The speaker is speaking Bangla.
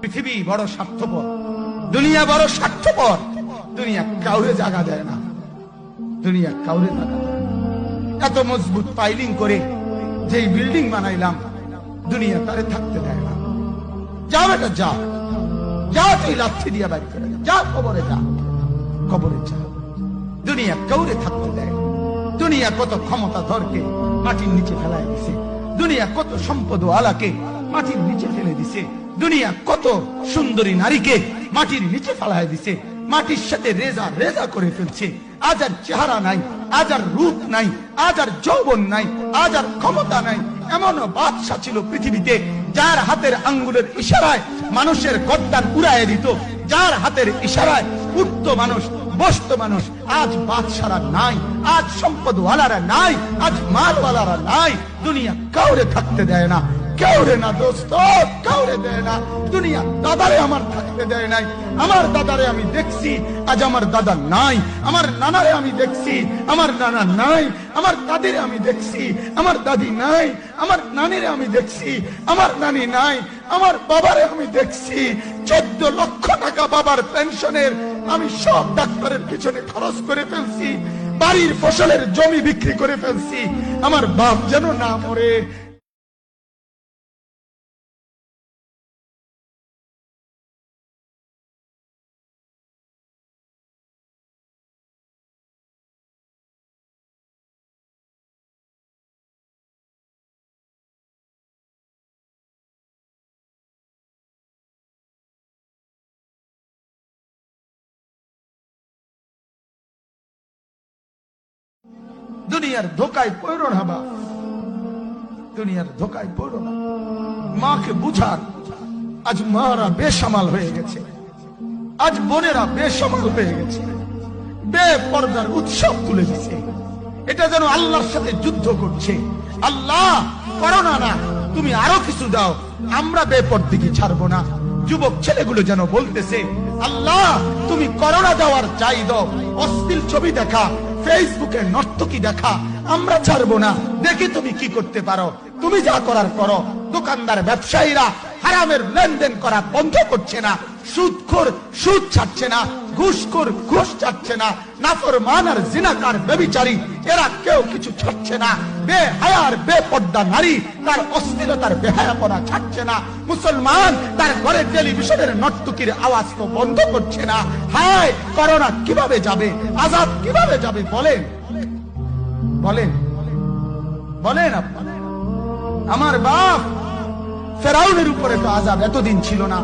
পৃথিবী বড় স্বার্থপর, দুনিয়া বড় স্বার্থপর। দুনিয়া কাউরে জায়গা দেয় না, দুনিয়া কাউরে জায়গা দেয় না। এত মজবুত পাইলিং করে যেই বিল্ডিং বানাইলাম, দুনিয়া তারে থাকতে দেয় না। যা বেটা যা, যা তুই লাথি দিয়া বাইর করে যা, কবরে যা, কবরে যা। দুনিয়া কাউরে থাকতে দেয় না। দুনিয়া কত ক্ষমতা ধরকে মাটির নিচে ফেলায় দিছে, দুনিয়া কত সম্পদ আলাকে মাটির নিচে ফেলে দিছে, দুনিয়া কত সুন্দরী নারীকে মাটির নিচে ফেলায় দিছে, মাটির সাথে রেজা রেজা করে ফেলছে। আজ আর চেহারা নাই, আজ আর রূপ নাই, আজ আর যৌবন নাই, আজ আর ক্ষমতা নাই। এমন বাদশা ছিল পৃথিবীতে যার হাতের আঙ্গুলের ইশারায় মানুষের গর্দান উড়াইয়ে দিত, যার হাতের ইশারায় উঠত মানুষ, বসত মানুষ। আজ বাদশারা নাই, আজ সম্পদওয়ালারা নাই, আজ মালওয়ালারা নাই। দুনিয়া কাউরে থাকতে দেয় না, কাউরে না দোস্ত, কাউরে দেয় না। দুনিয়া দাদারে আমার থাকতে দেয় নাই। আমার দাদারে আমি দেখছি, আজ আমার দাদা নাই। আমার নানারে আমি দেখছি, আমার নানা নাই। আমার দাদিরে আমি দেখছি, আমার দাদি নাই। আমার নানিরে আমি দেখছি, আমার নানি নাই। আমার বাবারে আমি দেখছি, 14 লক্ষ টাকা বাবার পেনশনের আমি সব ডাক্তারের পিছনে খরচ করে ফেলছি, বাড়ির ফসলের জমি বিক্রি করে ফেলছি। আমার বাপ যেন না মরে। দুনিয়ার ধোকায় পড়ো না বাপ, দুনিয়ার ধোকায় পড়ো না। মাকে বুঝার, আজ মারা বেসামাল হয়ে গেছে, আজ বোনেরা বেসামাল হয়ে গেছে, বেপর্দার উৎসব তুলে দিছে। এটা যেন আল্লাহর সাথে যুদ্ধ করছে। আল্লাহ করোনা না, তুমি আরো কিছু দাও, আমরা বেপরদিকে ছাড়বো না। যুবক ছেলেগুলো যেন বলতেছে, আল্লাহ তুমি করোনা দেওয়ার চাই দাও, অশ্লীল ছবি দেখা, ফেসবুকে নর্তকী দেখা, আমরা ছাড়বো না। দেখি তুমি কি করতে পারো, তুমি যা করার করো। দোকানদার ব্যবসায়ীরা হারামের লেনদেন করা বন্ধ করছে না, সুদখোর সুদ ছাড়ছে না, ঘুষখোর ঘুষ ছাড়ছে না, নাফরমান আর জিনাকার ব্যভিচারী এরা কেউ কিছু ছাড়ছে না। বেহায়ার বেপর্দা নারী তার অশ্লীলতার বেহায়াপনা ছাড়ছে না। মুসলমান তার ঘরে টেলিভিশনের নর্তকীর আওয়াজ তো বন্ধ করছে না। হায় করোনা কিভাবে যাবে, আজাদ কিভাবে যাবে বলেন, বলেন, বলেন আপনারা। আমার বাপ ফেরাউনের উপরে তো আজাব এতদিন ছিল না।